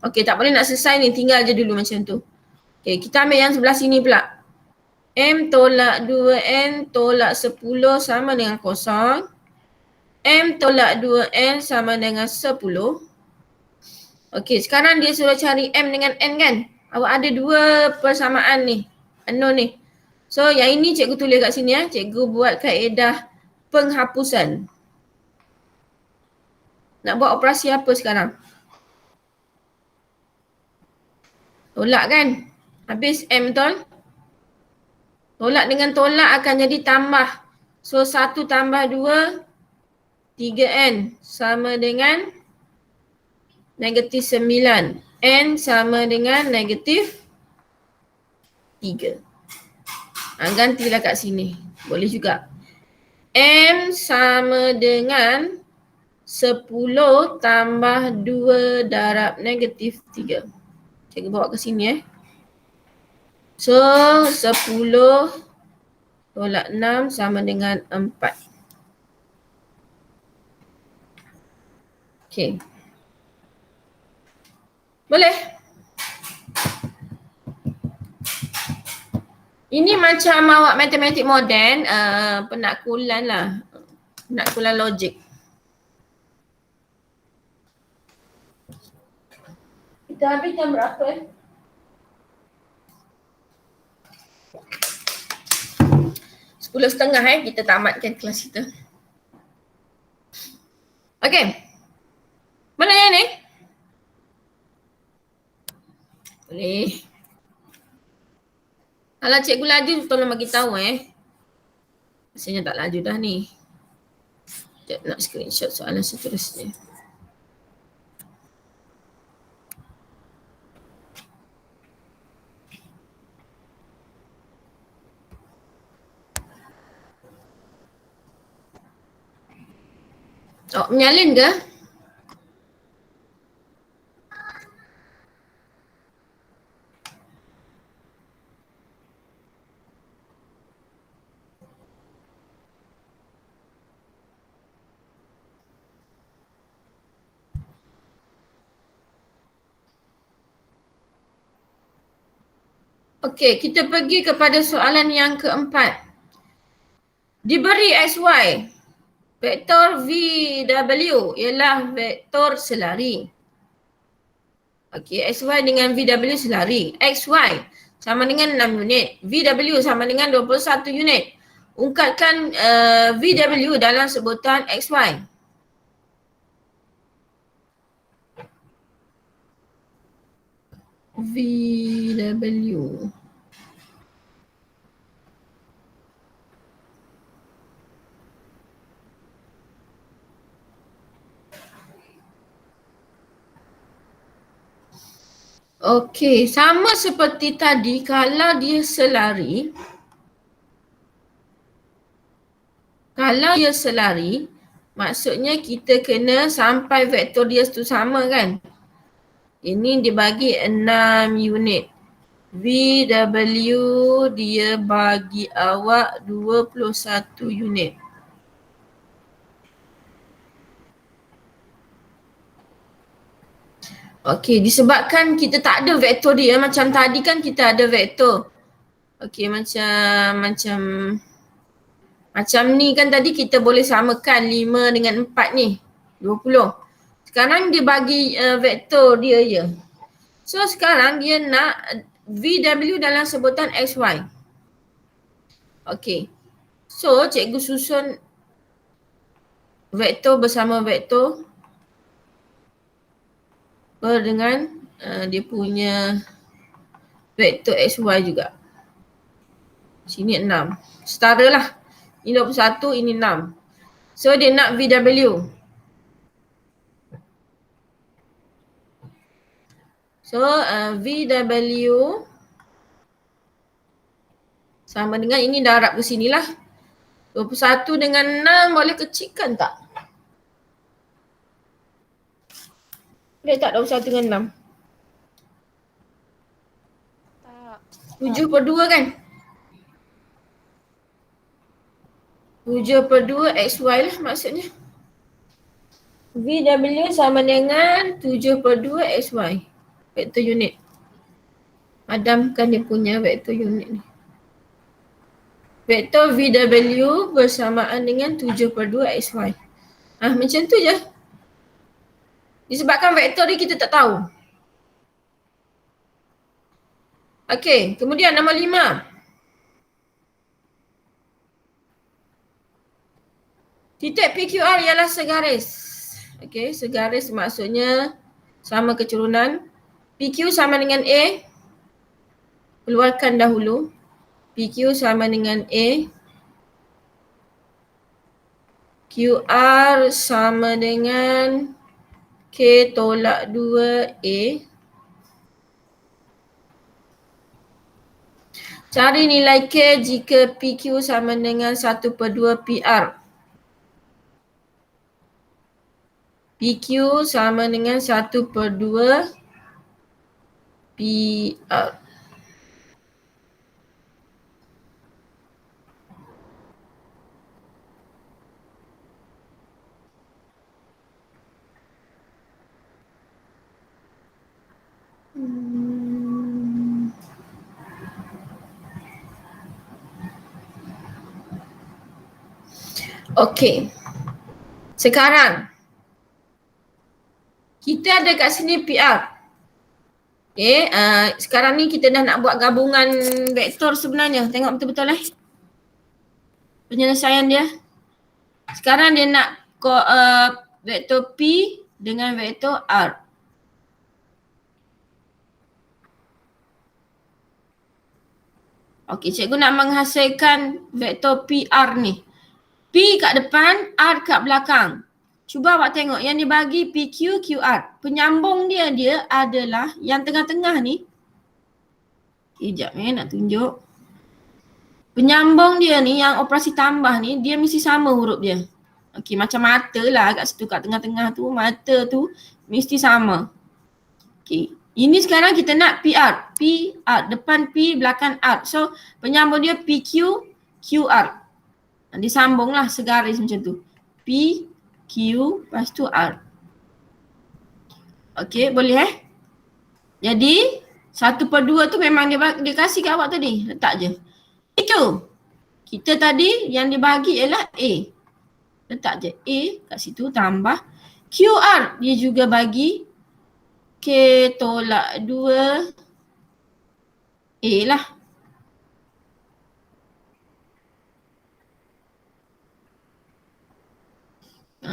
Okey, tak boleh nak selesai ni. Tinggal je dulu macam tu. Okey, kita ambil yang sebelah sini pula. M tolak 2N tolak 10 sama dengan kosong. M tolak 2N sama dengan 10. Okey, sekarang dia suruh cari M dengan N kan? Awak ada dua persamaan ni. Unknown ni. So yang ini cikgu tulis kat sini ya. Cikgu buat kaedah penghapusan. Nak buat operasi apa sekarang? Tolak kan? Habis M betul? Tolak dengan tolak akan jadi tambah. So 1 tambah 2, 3N sama dengan negatif 9. N sama dengan negatif 3. Gantilah kat sini. Boleh juga. M sama dengan 10 tambah 2 darab negatif 3. Cikgu bawa ke sini So 10 tolak 6 sama dengan 4. Okay. Boleh? Ini macam awak matematik moden, penakkulan lah. Penakkulan logik. Kita habis jam berapa 10:30 kita tamatkan kelas kita. Okey. Mana yang ni? Boleh. Kalau cikgu laju tolong bagi tahu Rasanya tak laju dah ni. Sekejap nak screenshot soalan seterusnya. Oh, menyalin ke? Okey, kita pergi kepada soalan yang keempat. Diberi XY, vektor VW ialah vektor selari. Okey, XY dengan VW selari. XY sama dengan 6 unit. VW sama dengan 21 unit. Ungkapkan VW dalam sebutan XY. VW. Okey, sama seperti tadi kalau dia selari. Kalau dia selari, maksudnya kita kena sampai vektor dia tu sama kan? Ini dibagi 6 unit. VW dia bagi awak 21 unit. Okey, disebabkan kita tak ada vektor dia, macam tadi kan kita ada vektor. Okey, macam ni kan tadi kita boleh samakan 5 dengan 4 ni, 20. Sekarang dia bagi vektor dia je. So sekarang dia nak VW dalam sebutan XY. Okey. So cikgu susun vektor bersama vektor dengan dia punya vektor XY juga. Sini 6. Setara lah. Ini 21, ini 6. So dia nak VW. So VW sama dengan ini darab ke sini lah. 21 dengan 6 boleh kecilkan tak? Boleh tak 21 dengan 6? Tak. 7/2 kan? 7/2 XY lah maksudnya. VW sama dengan 7/2 XY. Vektor unit. Padamkan dia punya vektor unit ni. Vektor VW bersamaan dengan 7/2 XY. Macam tu je. Disebabkan vektor ni kita tak tahu. Okey, kemudian nombor 5. Titik PQR ialah segaris. Okey, segaris maksudnya sama keturunan. PQ sama dengan A. Keluarkan dahulu. PQ sama dengan A. QR sama dengan K tolak 2A. Cari nilai K jika PQ sama dengan 1/2 PR. PQ sama dengan 1/2 PR. Okey. Sekarang kita ada kat sini PR. Okey, sekarang ni kita dah nak buat gabungan vektor sebenarnya. Tengok betul-betul penyelesaian dia. Sekarang dia nak vektor P dengan vektor R. Okey, cikgu nak menghasilkan vektor PR ni. P kat depan, R kat belakang. Cuba awak tengok yang dibagi PQ, QR. Penyambung dia adalah yang tengah-tengah ni. Sekejap nak tunjuk. Penyambung dia ni yang operasi tambah ni, dia mesti sama huruf dia. Okey, macam mata lah kat situ kat tengah-tengah tu. Mata tu mesti sama. Okey, ini sekarang kita nak PR. PR, depan P, belakang R. So, penyambung dia PQ, QR. Disambunglah segaris macam tu. P, Q, lepas tu R. Okey, boleh Jadi, 1/2 tu memang dia kasih kat awak tadi. Letak je. Itu. Kita tadi yang dibagi ialah A. Letak je A kat situ tambah. QR dia juga bagi K tolak 2 A lah.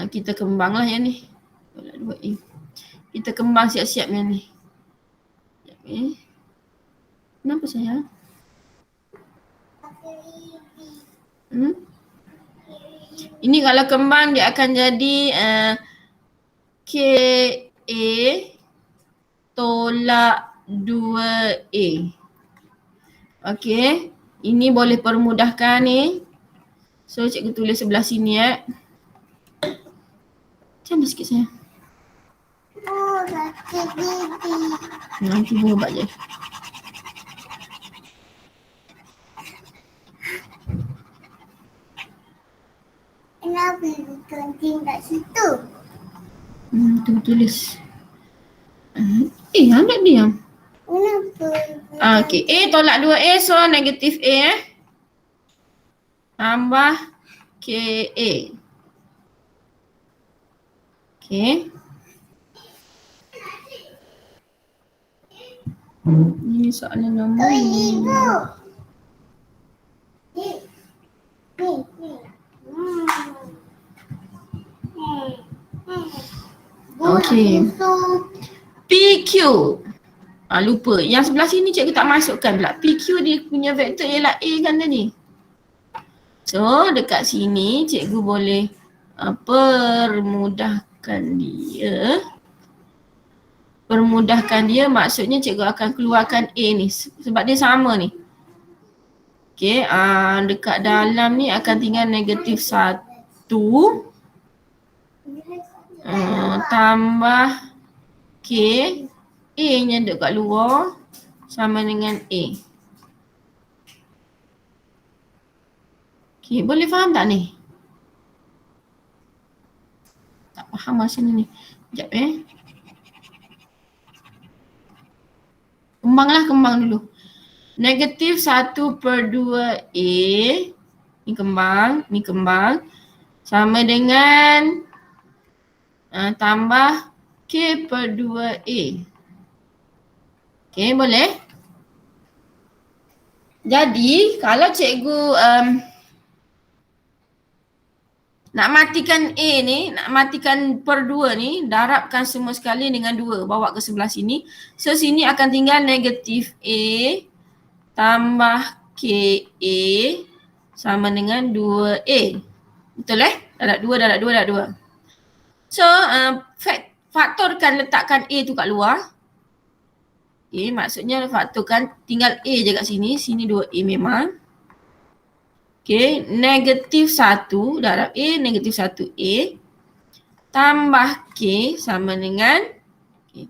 Kita kembanglah yang ni. Tolak 2A. Kita kembang siap-siap yang ni. Kenapa sayang? Ini kalau kembang dia akan jadi KA tolak 2A. Okey. Ini boleh permudahkan ni. So cikgu tulis sebelah sini Macam mana sikit sayang? Oh, sakit gigi. Nanti buat je. Kenapa ibu kencing kat situ? Tu tulis. Anak diam. Kenapa? Okey, A tolak 2A, so negatif A tambah KA. Okey. Ini soalan nombor ni. Okey. PQ. Lupa. Yang sebelah sini cikgu tak masukkan pula. PQ dia punya vektor ialah A kan tadi. So dekat sini cikgu boleh permudahkan dia. Permudahkan dia maksudnya cikgu akan keluarkan A ni sebab dia sama ni. Okey, dekat dalam ni akan tinggal negatif 1 tambah K, A nya duduk kat luar sama dengan A. Okey, boleh faham tak ni? Tak faham masa ni. Sekejap Kembang dulu. Negatif 1/2 A. Ni kembang. Sama dengan tambah K/2 A. Okey, boleh? Jadi, kalau cikgu Nak matikan A ni, nak matikan per 2 ni, darabkan semua sekali dengan 2. Bawa ke sebelah sini. So sini akan tinggal negatif A tambah KA sama dengan 2A. Betul Darab 2, darab 2, darab 2. So faktorkan, letakkan A tu kat luar. Okay, maksudnya faktorkan, tinggal A je kat sini. Sini 2A memang. Okay, negatif 1 darab A, negatif 1A tambah K sama dengan okay.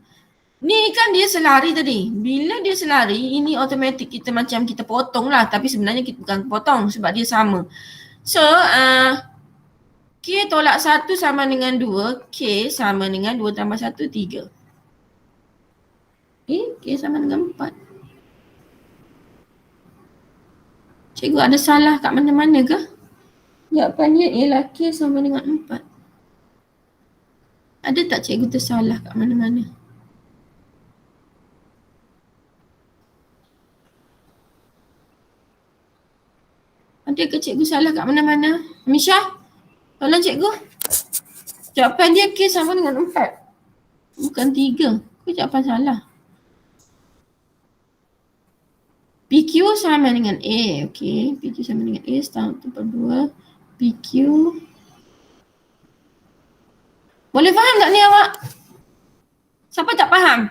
Ni kan dia selari tadi. Bila dia selari, ini automatik kita macam kita potong lah. Tapi sebenarnya kita bukan potong sebab dia sama. So, K tolak 1 sama dengan 2. K sama dengan 2 tambah 1, 3. K sama dengan 4. Cikgu ada salah kat mana-mana ke? Jawapannya ialah K sama dengan 4. Ada tak cikgu tersalah kat mana-mana? Ada ke cikgu salah kat mana-mana? Misha, tolong cikgu. Jawapan dia K sama dengan 4. Bukan 3. Kau jawapan salah. PQ sama dengan A. Okay. PQ sama dengan A. Setengah 1/2. PQ. Boleh faham tak ni awak? Siapa tak faham?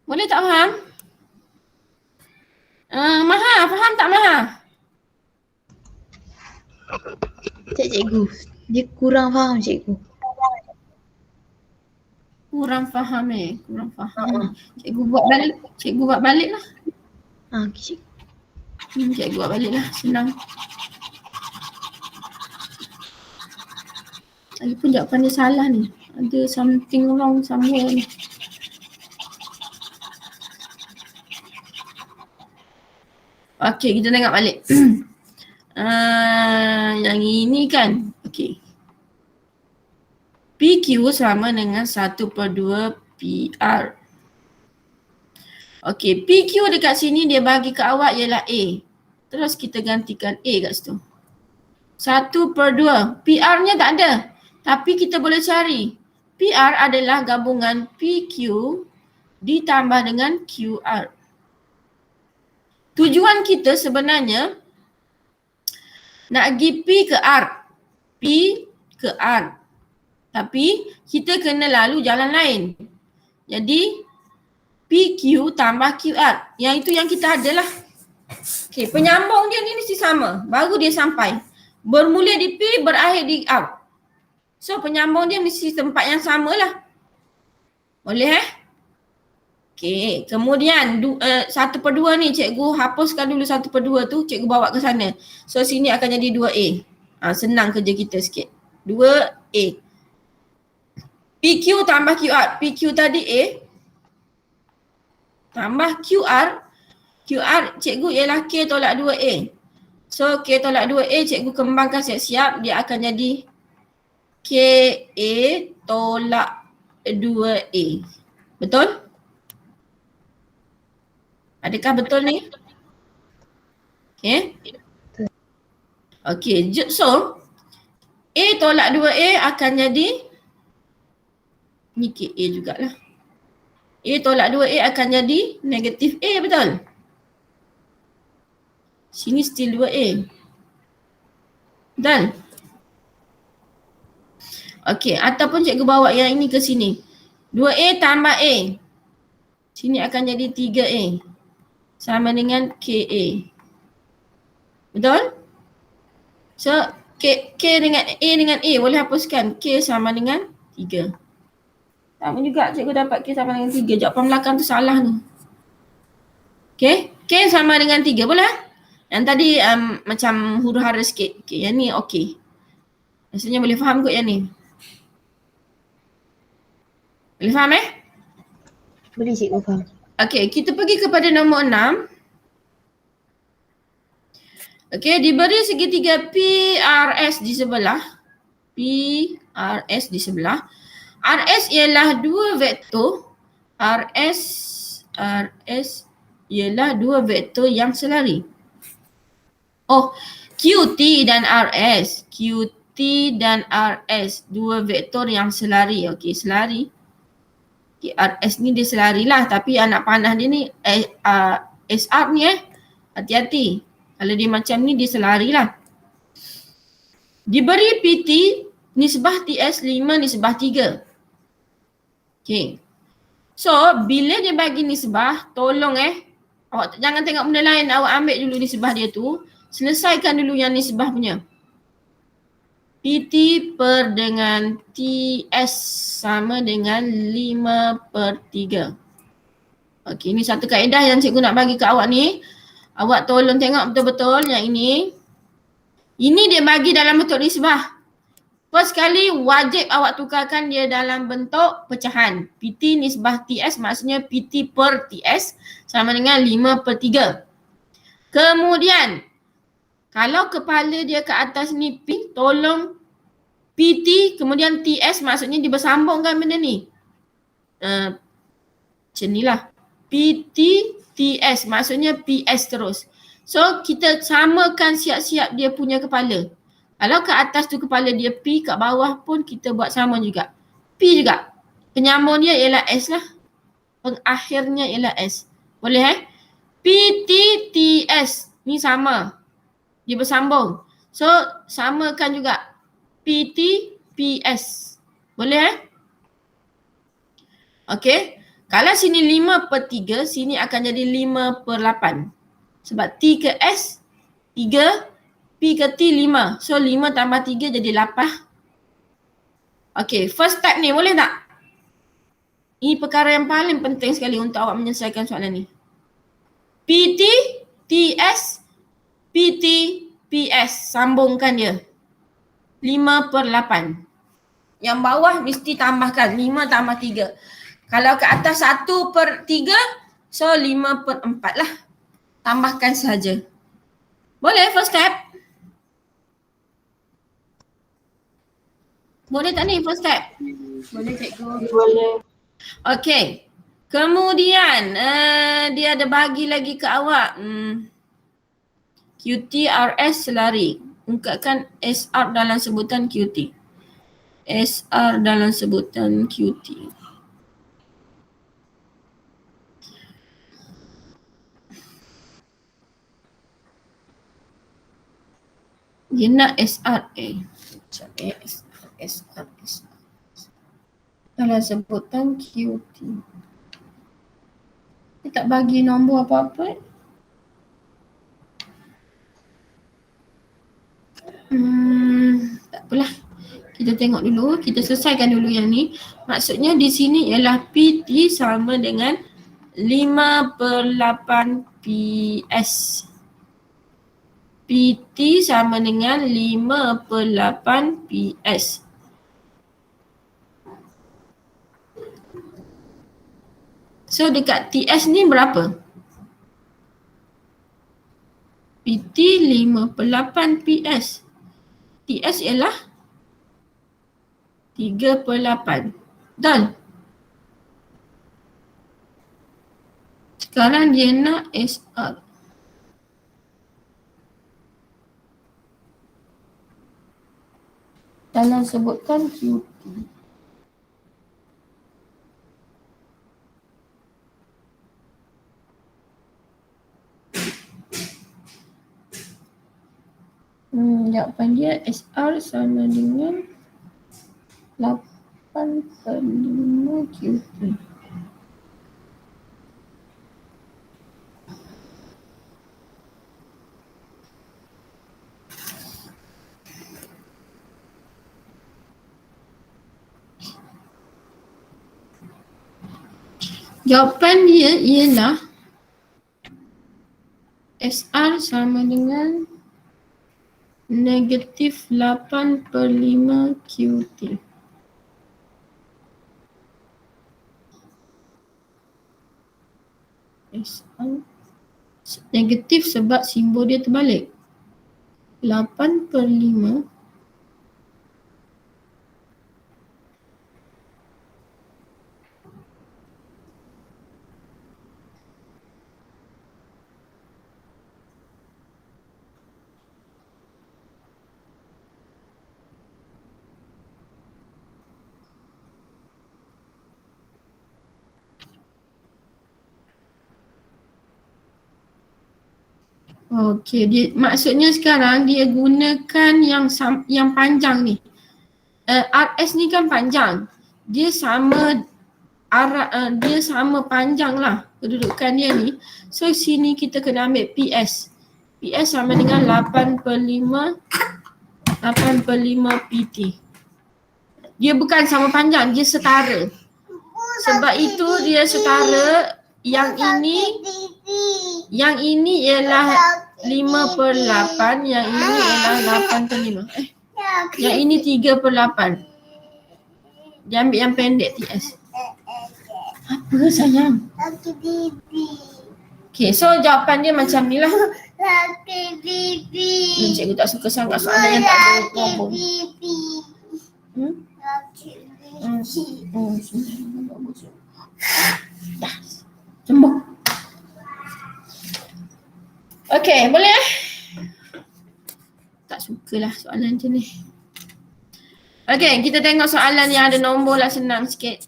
Boleh tak faham? Maha, faham tak Maha? Cikgu, dia kurang faham cikgu. Kurang faham kurang faham. Cikgu buat balik lah. Okay, cikgu. Cikgu buat balik lah, senang. Lagipun jawapan dia salah ni. Ada something wrong somewhere ni. Okay, kita tengok balik. Yang ini kan, okay. PQ sama dengan 1/2 PR. Okay, PQ dekat sini dia bagi ke awak ialah A. Terus kita gantikan A kat situ. 1/2. PR-nya tak ada. Tapi kita boleh cari. PR adalah gabungan PQ ditambah dengan QR. Tujuan kita sebenarnya nak pergi P ke R. P ke R. Tapi kita kena lalu jalan lain. Jadi PQ tambah QR. Yang itu yang kita ada lah. Okay, penyambung dia ni mesti sama. Baru dia sampai. Bermula di P, berakhir di R. So penyambung dia mesti tempat yang sama lah. Boleh Okay, kemudian 1/2 ni cikgu hapuskan dulu 1/2 tu, cikgu bawa ke sana. So sini akan jadi 2A. Senang kerja kita sikit. 2A. PQ tambah QR. PQ tadi A. Tambah QR. QR cikgu ialah K tolak 2A. So K tolak 2A cikgu kembangkan siap-siap. Dia akan jadi KA tolak 2A. Betul? Adakah betul ni? Okay. Okay, so A tolak 2A akan jadi ni KA jugalah. A tolak 2A akan jadi negatif A, betul? Sini still 2A. Betul? Okay, ataupun cikgu bawa yang ini ke sini. 2A tambah A. Sini akan jadi 3A. Sama dengan KA. Betul? So, K dengan A boleh hapuskan. K sama dengan 3. Sama juga cikgu dapat K sama dengan 3. Jawapan belakang tu salah tu. Okay? K sama dengan 3. Boleh? Yang tadi macam huru-hara sikit. Okay, yang ni okay. Rasanya boleh faham kot yang ni. Boleh faham Boleh cikgu faham. Okay, kita pergi kepada nombor 6. Okay, diberi segitiga PRS di sebelah. PRS di sebelah. RS ialah 2 vektor. RS ialah 2 vektor yang selari. Oh, QT dan RS. QT dan RS. Dua vektor yang selari. Okey, selari. Okay, RS ni dia selari lah. Tapi anak panah dia ni SR ni hati-hati. Kalau dia macam ni dia selari lah. Diberi PT nisbah TS 5 nisbah 3. Okay. So, bila dia bagi nisbah, tolong awak jangan tengok benda lain, awak ambil dulu nisbah dia tu. Selesaikan dulu yang nisbah punya. PT per dengan TS sama dengan 5/3. Okey, ni satu kaedah yang cikgu nak bagi ke awak ni. Awak tolong tengok betul-betul yang ini. Ini dia bagi dalam bentuk nisbah. First kali wajib awak tukarkan dia dalam bentuk pecahan. PT nisbah TS maksudnya PT per TS sama dengan 5/3. Kemudian, kalau kepala dia ke atas ni P, tolong PT kemudian TS maksudnya dia bersambungkan benda ni. Macam ni lah. PT TS maksudnya PS terus. So kita samakan siap-siap dia punya kepala. Kalau ke atas tu kepala dia P, kat bawah pun kita buat sama juga. P juga. Penyambung dia ialah S lah. Pengakhirnya ialah S. Boleh PT TS ni sama. Dia bersambung. So samakan juga PT PS. Boleh Okey. Kalau sini 5/3, sini akan jadi 5/8. Sebab T ke S 3, P ke T 5. So 5 tambah 3 jadi 8. Okey, first step ni boleh tak? Ini perkara yang paling penting sekali untuk awak menyelesaikan soalan ni. PT, TS, PT, PS. Sambungkan dia. 5/8. Yang bawah mesti tambahkan 5 tambah 3. Kalau ke atas 1/3, so 5/4 lah. Tambahkan saja. Boleh first step? Boleh tak ni first step? Boleh cikgu. Boleh. Okey. Kemudian dia ada bagi lagi ke awak. QT-RS selari. Ungkapkan SR dalam sebutan QT. SR dalam sebutan QT. Dia nak SR SR dalam sebutan QT. Dia tak bagi nombor apa-apa. Tak apalah. Kita tengok dulu, kita selesaikan dulu yang ni. Maksudnya di sini ialah PT sama dengan 5/8 PS. PT sama dengan 5/8 PS. So dekat TS ni berapa? PT 5/8 PS. TS ialah 3/8. Betul? Sekarang dia nak SR. Dalam sebutkan QT. Jawapan dia SR sama dengan 8/5 QT. Jawapan dia ialah SR sama dengan negatif 8/5 QT. SR negatif sebab simbol dia terbalik. 8/5 8/5 Okey, dia maksudnya sekarang dia gunakan yang panjang ni. RS ni kan panjang. Dia sama dia sama panjang lah kedudukan dia ni. So sini kita kena ambil PS. PS sama dengan 8/5 PT. Dia bukan sama panjang, dia setara. Sebab itu dia setara. Yang ini ialah 5/8, yang ini ialah 8/5. Yang ini 3/8. Dia ambil yang pendek TS. Apa sayang? Laki bibi. Okay, so jawapan dia macam ni lah. Laki bibi. Cikgu tak suka sangat soalan yang tak ada Laki nombor. bibi. Hmm? Laki bibi. Dah. Sembuh. Okay, boleh eh? Tak sukalah soalan macam ni. Okay, kita tengok soalan yang ada nombor lah, senang sikit.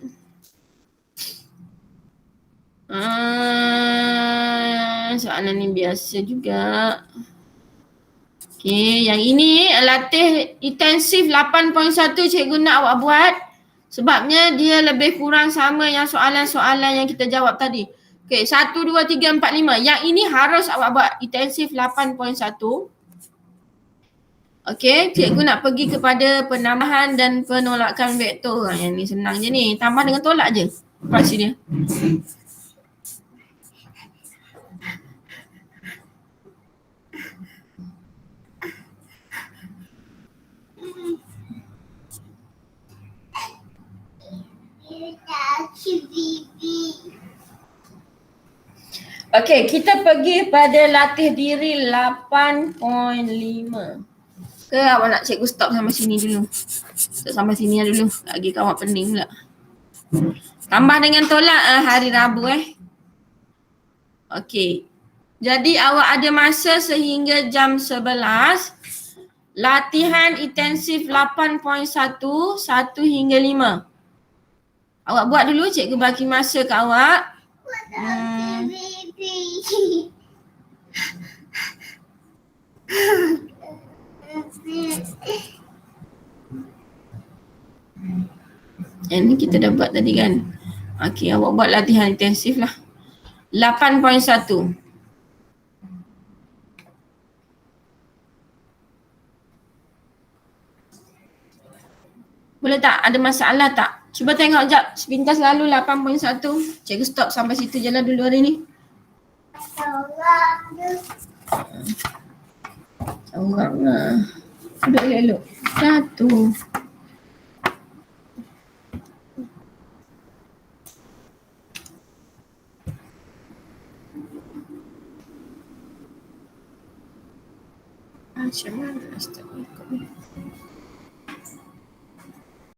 Soalan ni biasa juga. Okay, yang ini latih intensif 8.1 cikgu nak awak buat. Sebabnya dia lebih kurang sama yang soalan-soalan yang kita jawab tadi. Okay, 1, 2, 3, 4, 5. Yang ini harus awak buat intensif 8.1. Okay, cikgu nak pergi kepada penambahan dan penolakan vektor. Yang ni senang je ni. Tambah dengan tolak je. Fraksi dia. Laki bibi. Okay, kita pergi pada latih diri 8.5. Ke awak nak cikgu stop sampai sini dulu? Stop sampai sini dulu. Lagi kan awak pening pula. Tambah dengan tolak hari Rabu Okay. Jadi awak ada masa sehingga jam 11. Latihan intensif 8.1, 1 hingga 5. Awak buat dulu, cikgu bagi masa ke awak. Laki bibi. Yang ni kita dah buat tadi kan. Okay, awak buat latihan intensif lah. 8.1. Boleh tak? Ada masalah tak? Cuba tengok jap. Sepintas lalu 8.1. Cikgu stop sampai situ je lah dulu hari ni. Awak lah. Duduk elok-elok. 1. Macam mana start ikut ni?